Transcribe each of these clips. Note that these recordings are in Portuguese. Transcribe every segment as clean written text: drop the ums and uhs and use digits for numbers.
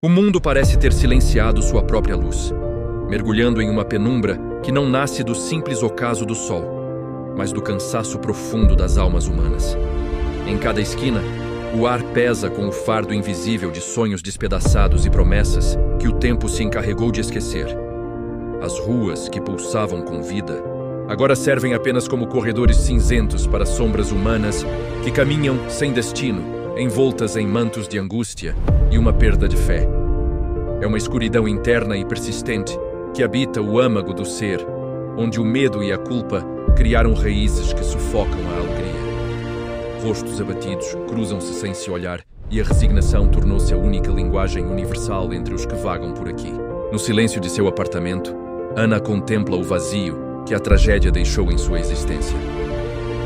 O mundo parece ter silenciado sua própria luz, mergulhando em uma penumbra que não nasce do simples ocaso do sol, mas do cansaço profundo das almas humanas. Em cada esquina, o ar pesa com o fardo invisível de sonhos despedaçados e promessas que o tempo se encarregou de esquecer. As ruas, que pulsavam com vida, agora servem apenas como corredores cinzentos para sombras humanas que caminham sem destino, envoltas em mantos de angústia e uma perda de fé. É uma escuridão interna e persistente que habita o âmago do ser, onde o medo e a culpa criaram raízes que sufocam a alegria. Rostos abatidos cruzam-se sem se olhar e a resignação tornou-se a única linguagem universal entre os que vagam por aqui. No silêncio de seu apartamento, Ana contempla o vazio que a tragédia deixou em sua existência.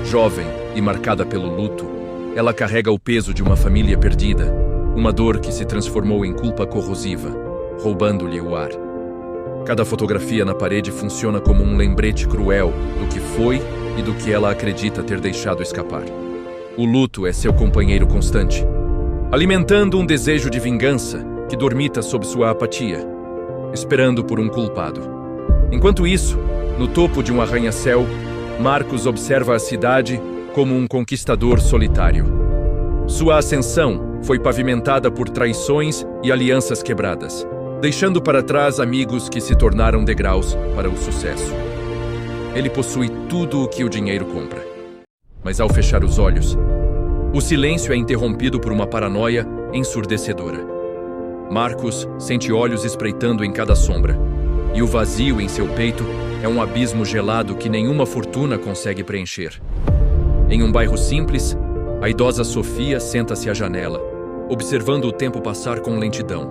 Jovem e marcada pelo luto, ela carrega o peso de uma família perdida, uma dor que se transformou em culpa corrosiva, roubando-lhe o ar. Cada fotografia na parede funciona como um lembrete cruel do que foi e do que ela acredita ter deixado escapar. O luto é seu companheiro constante, alimentando um desejo de vingança que dormita sob sua apatia, esperando por um culpado. Enquanto isso, no topo de um arranha-céu, Marcos observa a cidade como um conquistador solitário. Sua ascensão foi pavimentada por traições e alianças quebradas, deixando para trás amigos que se tornaram degraus para o sucesso. Ele possui tudo o que o dinheiro compra. Mas ao fechar os olhos, o silêncio é interrompido por uma paranoia ensurdecedora. Marcos sente olhos espreitando em cada sombra, e o vazio em seu peito é um abismo gelado que nenhuma fortuna consegue preencher. Em um bairro simples, a idosa Sofia senta-se à janela, observando o tempo passar com lentidão.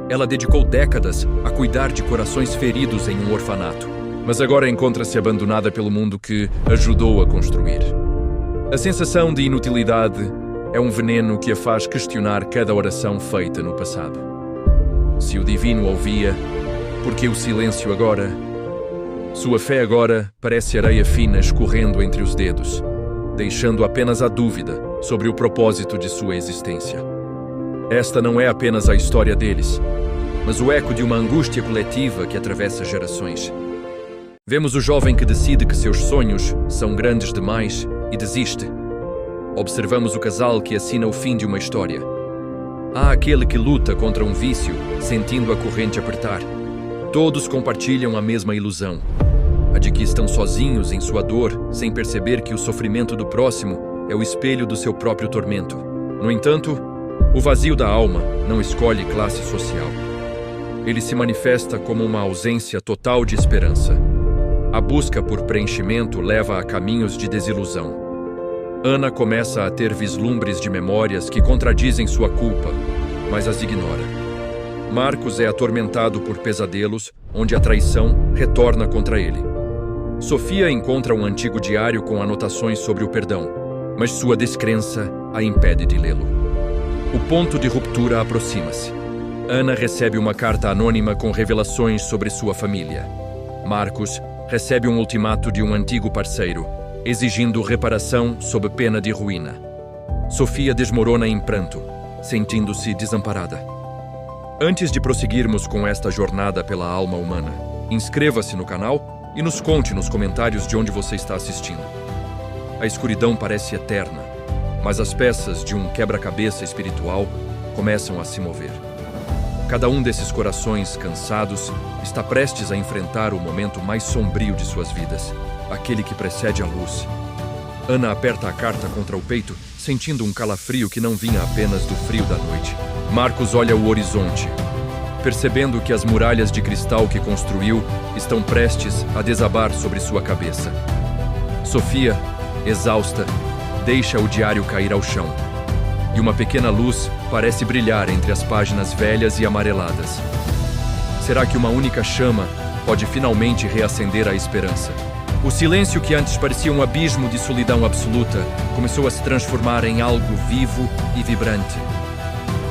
Ela dedicou décadas a cuidar de corações feridos em um orfanato, mas agora encontra-se abandonada pelo mundo que ajudou a construir. A sensação de inutilidade é um veneno que a faz questionar cada oração feita no passado. Se o divino ouvia, por que o silêncio agora? Sua fé agora parece areia fina escorrendo entre os dedos, deixando apenas a dúvida sobre o propósito de sua existência. Esta não é apenas a história deles, mas o eco de uma angústia coletiva que atravessa gerações. Vemos o jovem que decide que seus sonhos são grandes demais e desiste. Observamos o casal que assina o fim de uma história. Há aquele que luta contra um vício, sentindo a corrente apertar. Todos compartilham a mesma ilusão, a de que estão sozinhos em sua dor, sem perceber que o sofrimento do próximo é o espelho do seu próprio tormento. No entanto, o vazio da alma não escolhe classe social. Ele se manifesta como uma ausência total de esperança. A busca por preenchimento leva a caminhos de desilusão. Ana começa a ter vislumbres de memórias que contradizem sua culpa, mas as ignora. Marcos é atormentado por pesadelos, onde a traição retorna contra ele. Sofia encontra um antigo diário com anotações sobre o perdão, mas sua descrença a impede de lê-lo. O ponto de ruptura aproxima-se. Ana recebe uma carta anônima com revelações sobre sua família. Marcos recebe um ultimato de um antigo parceiro, exigindo reparação sob pena de ruína. Sofia desmorona em pranto, sentindo-se desamparada. Antes de prosseguirmos com esta jornada pela alma humana, inscreva-se no canal e nos conte nos comentários de onde você está assistindo. A escuridão parece eterna, mas as peças de um quebra-cabeça espiritual começam a se mover. Cada um desses corações cansados está prestes a enfrentar o momento mais sombrio de suas vidas, aquele que precede a luz. Ana aperta a carta contra o peito, sentindo um calafrio que não vinha apenas do frio da noite. Marcos olha o horizonte, percebendo que as muralhas de cristal que construiu estão prestes a desabar sobre sua cabeça. Sofia, exausta, deixa o diário cair ao chão, e uma pequena luz parece brilhar entre as páginas velhas e amareladas. Será que uma única chama pode finalmente reacender a esperança? O silêncio que antes parecia um abismo de solidão absoluta começou a se transformar em algo vivo e vibrante,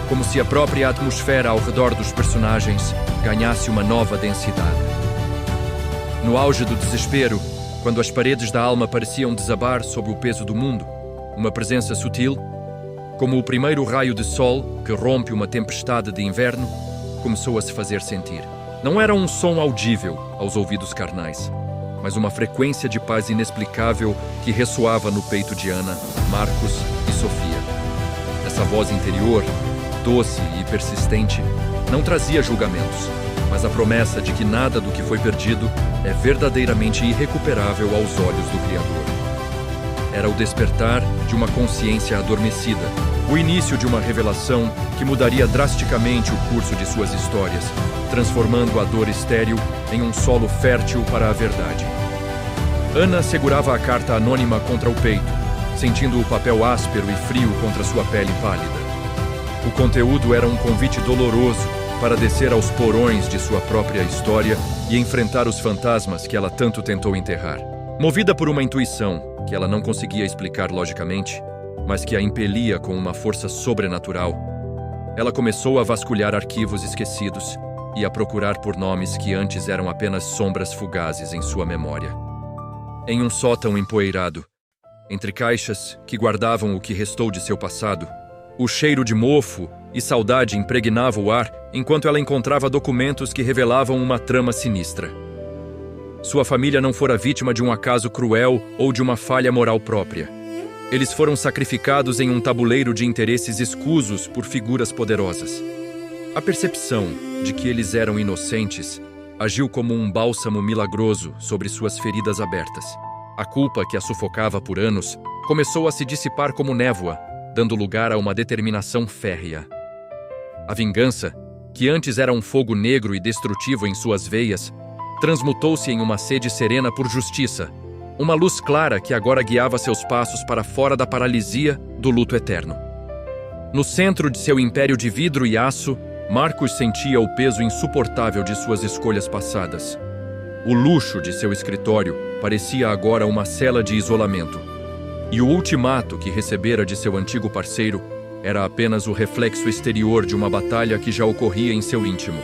como se a própria atmosfera ao redor dos personagens ganhasse uma nova densidade. No auge do desespero, quando as paredes da alma pareciam desabar sob o peso do mundo, uma presença sutil, Como o primeiro raio de sol que rompe uma tempestade de inverno, começou a se fazer sentir. Não era um som audível aos ouvidos carnais, mas uma frequência de paz inexplicável que ressoava no peito de Ana, Marcos e Sofia. Essa voz interior, doce e persistente, não trazia julgamentos, mas a promessa de que nada do que foi perdido é verdadeiramente irrecuperável aos olhos do Criador. Era o despertar de uma consciência adormecida, o início de uma revelação que mudaria drasticamente o curso de suas histórias, transformando a dor estéril em um solo fértil para a verdade. Ana segurava a carta anônima contra o peito, sentindo o papel áspero e frio contra sua pele pálida. O conteúdo era um convite doloroso para descer aos porões de sua própria história e enfrentar os fantasmas que ela tanto tentou enterrar. Movida por uma intuição que ela não conseguia explicar logicamente, mas que a impelia com uma força sobrenatural, ela começou a vasculhar arquivos esquecidos e a procurar por nomes que antes eram apenas sombras fugazes em sua memória. Em um sótão empoeirado, entre caixas que guardavam o que restou de seu passado, o cheiro de mofo e saudade impregnava o ar enquanto ela encontrava documentos que revelavam uma trama sinistra. Sua família não fora vítima de um acaso cruel ou de uma falha moral própria. Eles foram sacrificados em um tabuleiro de interesses escusos por figuras poderosas. A percepção de que eles eram inocentes agiu como um bálsamo milagroso sobre suas feridas abertas. A culpa que a sufocava por anos começou a se dissipar como névoa, dando lugar a uma determinação férrea. A vingança, que antes era um fogo negro e destrutivo em suas veias, transmutou-se em uma sede serena por justiça, uma luz clara que agora guiava seus passos para fora da paralisia do luto eterno. No centro de seu império de vidro e aço, Marcos sentia o peso insuportável de suas escolhas passadas. O luxo de seu escritório parecia agora uma cela de isolamento, e o ultimato que recebera de seu antigo parceiro era apenas o reflexo exterior de uma batalha que já ocorria em seu íntimo.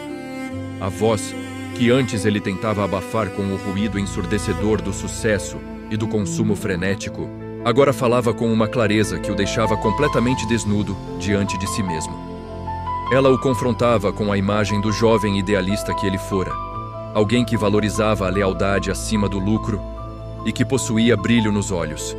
A voz, que antes ele tentava abafar com o ruído ensurdecedor do sucesso e do consumo frenético, agora falava com uma clareza que o deixava completamente desnudo diante de si mesmo. Ela o confrontava com a imagem do jovem idealista que ele fora, alguém que valorizava a lealdade acima do lucro e que possuía brilho nos olhos.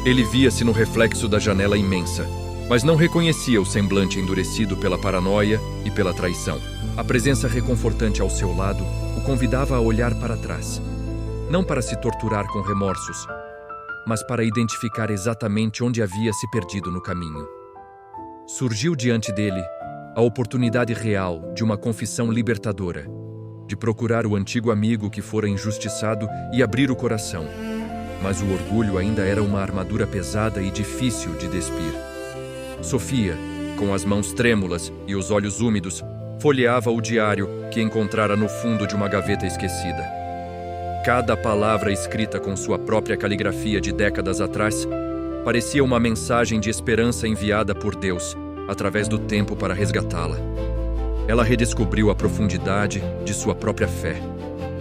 Ele via-se no reflexo da janela imensa, mas não reconhecia o semblante endurecido pela paranoia e pela traição. A presença reconfortante ao seu lado o convidava a olhar para trás, não para se torturar com remorsos, mas para identificar exatamente onde havia se perdido no caminho. Surgiu diante dele a oportunidade real de uma confissão libertadora, de procurar o antigo amigo que fora injustiçado e abrir o coração. Mas o orgulho ainda era uma armadura pesada e difícil de despir. Sofia, com as mãos trêmulas e os olhos úmidos, folheava o diário que encontrara no fundo de uma gaveta esquecida. Cada palavra escrita com sua própria caligrafia de décadas atrás parecia uma mensagem de esperança enviada por Deus através do tempo para resgatá-la. Ela redescobriu a profundidade de sua própria fé,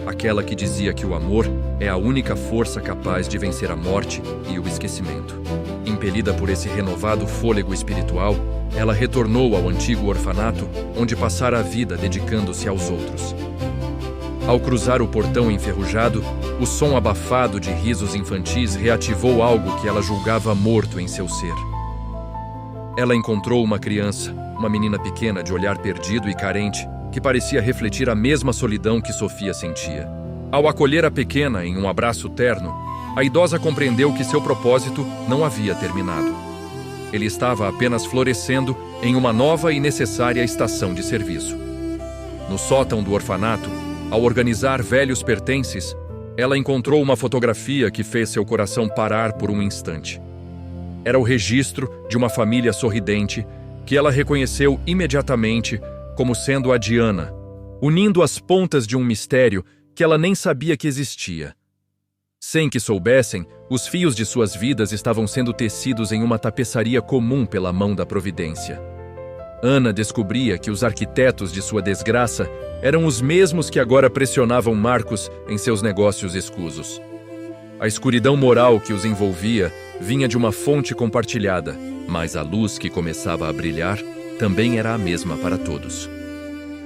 aquela que dizia que o amor é a única força capaz de vencer a morte e o esquecimento. Impelida por esse renovado fôlego espiritual, ela retornou ao antigo orfanato, onde passara a vida dedicando-se aos outros. Ao cruzar o portão enferrujado, o som abafado de risos infantis reativou algo que ela julgava morto em seu ser. Ela encontrou uma criança, uma menina pequena de olhar perdido e carente, que parecia refletir a mesma solidão que Sofia sentia. Ao acolher a pequena em um abraço terno, a idosa compreendeu que seu propósito não havia terminado. Ele estava apenas florescendo em uma nova e necessária estação de serviço. No sótão do orfanato, ao organizar velhos pertences, ela encontrou uma fotografia que fez seu coração parar por um instante. Era o registro de uma família sorridente que ela reconheceu imediatamente como sendo a Diana, unindo as pontas de um mistério que ela nem sabia que existia. Sem que soubessem, os fios de suas vidas estavam sendo tecidos em uma tapeçaria comum pela mão da providência. Ana descobria que os arquitetos de sua desgraça eram os mesmos que agora pressionavam Marcos em seus negócios escusos. A escuridão moral que os envolvia vinha de uma fonte compartilhada, mas a luz que começava a brilhar também era a mesma para todos.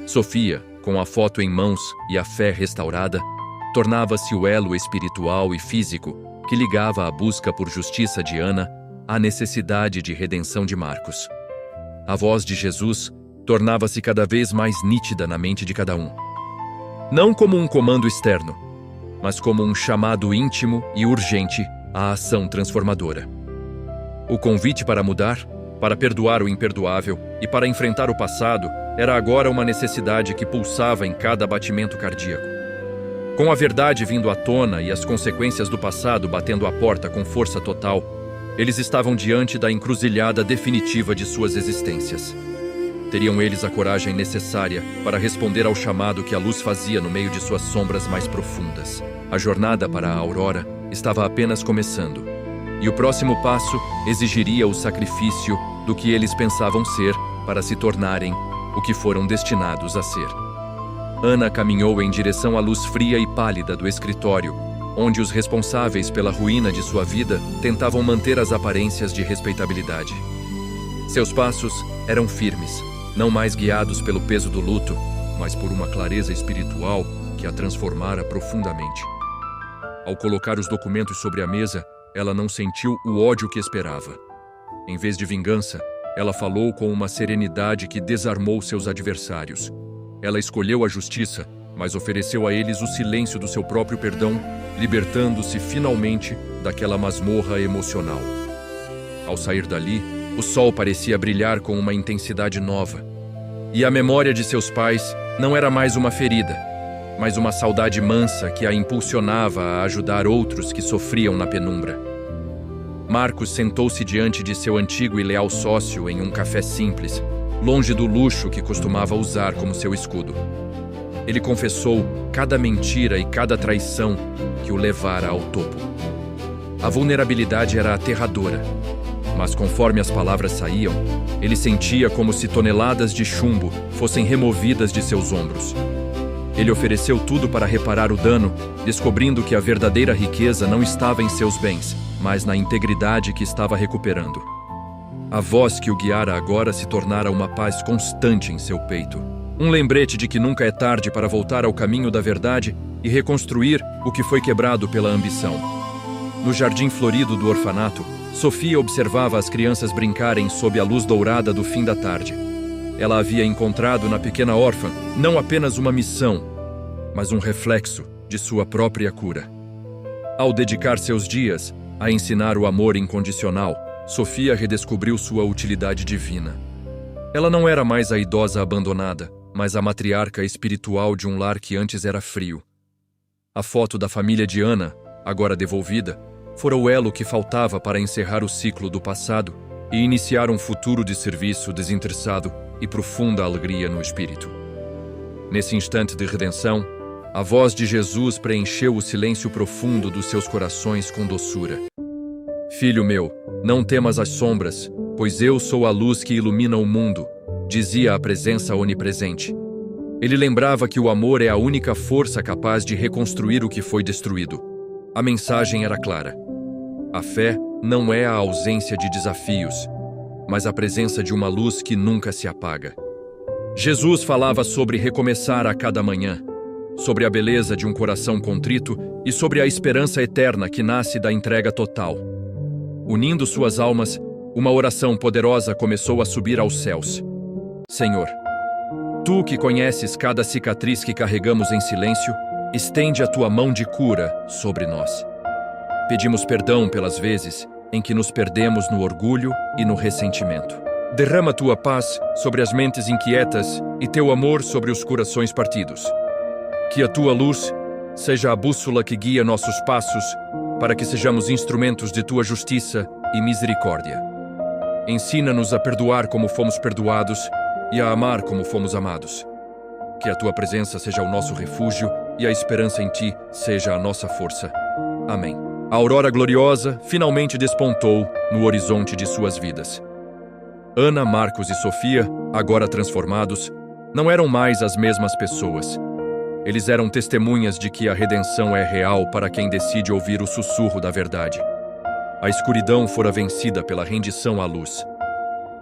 Sofia, com a foto em mãos e a fé restaurada, tornava-se o elo espiritual e físico que ligava a busca por justiça de Ana à necessidade de redenção de Marcos. A voz de Jesus tornava-se cada vez mais nítida na mente de cada um. Não como um comando externo, mas como um chamado íntimo e urgente à ação transformadora. O convite para mudar, para perdoar o imperdoável e para enfrentar o passado era agora uma necessidade que pulsava em cada batimento cardíaco. Com a verdade vindo à tona e as consequências do passado batendo à porta com força total, eles estavam diante da encruzilhada definitiva de suas existências. Teriam eles a coragem necessária para responder ao chamado que a luz fazia no meio de suas sombras mais profundas. A jornada para a aurora estava apenas começando, e o próximo passo exigiria o sacrifício do que eles pensavam ser para se tornarem o que foram destinados a ser. Ana caminhou em direção à luz fria e pálida do escritório, onde os responsáveis pela ruína de sua vida tentavam manter as aparências de respeitabilidade. Seus passos eram firmes, não mais guiados pelo peso do luto, mas por uma clareza espiritual que a transformara profundamente. Ao colocar os documentos sobre a mesa, ela não sentiu o ódio que esperava. Em vez de vingança, ela falou com uma serenidade que desarmou seus adversários. Ela escolheu a justiça, mas ofereceu a eles o silêncio do seu próprio perdão, libertando-se finalmente daquela masmorra emocional. Ao sair dali, o sol parecia brilhar com uma intensidade nova. E a memória de seus pais não era mais uma ferida, mas uma saudade mansa que a impulsionava a ajudar outros que sofriam na penumbra. Marcos sentou-se diante de seu antigo e leal sócio em um café simples, longe do luxo que costumava usar como seu escudo. Ele confessou cada mentira e cada traição que o levara ao topo. A vulnerabilidade era aterradora, mas conforme as palavras saíam, ele sentia como se toneladas de chumbo fossem removidas de seus ombros. Ele ofereceu tudo para reparar o dano, descobrindo que a verdadeira riqueza não estava em seus bens, mas na integridade que estava recuperando. A voz que o guiara agora se tornara uma paz constante em seu peito. Um lembrete de que nunca é tarde para voltar ao caminho da verdade e reconstruir o que foi quebrado pela ambição. No jardim florido do orfanato, Sofia observava as crianças brincarem sob a luz dourada do fim da tarde. Ela havia encontrado na pequena órfã não apenas uma missão, mas um reflexo de sua própria cura. Ao dedicar seus dias a ensinar o amor incondicional, Sofia redescobriu sua utilidade divina. Ela não era mais a idosa abandonada, mas a matriarca espiritual de um lar que antes era frio. A foto da família de Ana, agora devolvida, fora o elo que faltava para encerrar o ciclo do passado e iniciar um futuro de serviço desinteressado e profunda alegria no espírito. Nesse instante de redenção, a voz de Jesus preencheu o silêncio profundo dos seus corações com doçura. Filho meu, não temas as sombras, pois eu sou a luz que ilumina o mundo, dizia a presença onipresente. Ele lembrava que o amor é a única força capaz de reconstruir o que foi destruído. A mensagem era clara. A fé não é a ausência de desafios, mas a presença de uma luz que nunca se apaga. Jesus falava sobre recomeçar a cada manhã, sobre a beleza de um coração contrito e sobre a esperança eterna que nasce da entrega total. Unindo suas almas, uma oração poderosa começou a subir aos céus. Senhor, Tu que conheces cada cicatriz que carregamos em silêncio, estende a Tua mão de cura sobre nós. Pedimos perdão pelas vezes em que nos perdemos no orgulho e no ressentimento. Derrama Tua paz sobre as mentes inquietas e Teu amor sobre os corações partidos. Que a Tua luz seja a bússola que guia nossos passos para que sejamos instrumentos de Tua justiça e misericórdia. Ensina-nos a perdoar como fomos perdoados e a amar como fomos amados. Que a Tua presença seja o nosso refúgio e a esperança em Ti seja a nossa força. Amém. A aurora gloriosa finalmente despontou no horizonte de suas vidas. Ana, Marcos e Sofia, agora transformados, não eram mais as mesmas pessoas. Eles eram testemunhas de que a redenção é real para quem decide ouvir o sussurro da verdade. A escuridão fora vencida pela rendição à luz.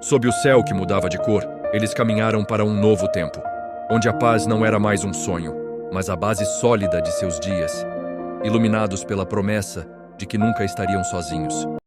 Sob o céu que mudava de cor, eles caminharam para um novo tempo, onde a paz não era mais um sonho, mas a base sólida de seus dias, iluminados pela promessa de que nunca estariam sozinhos.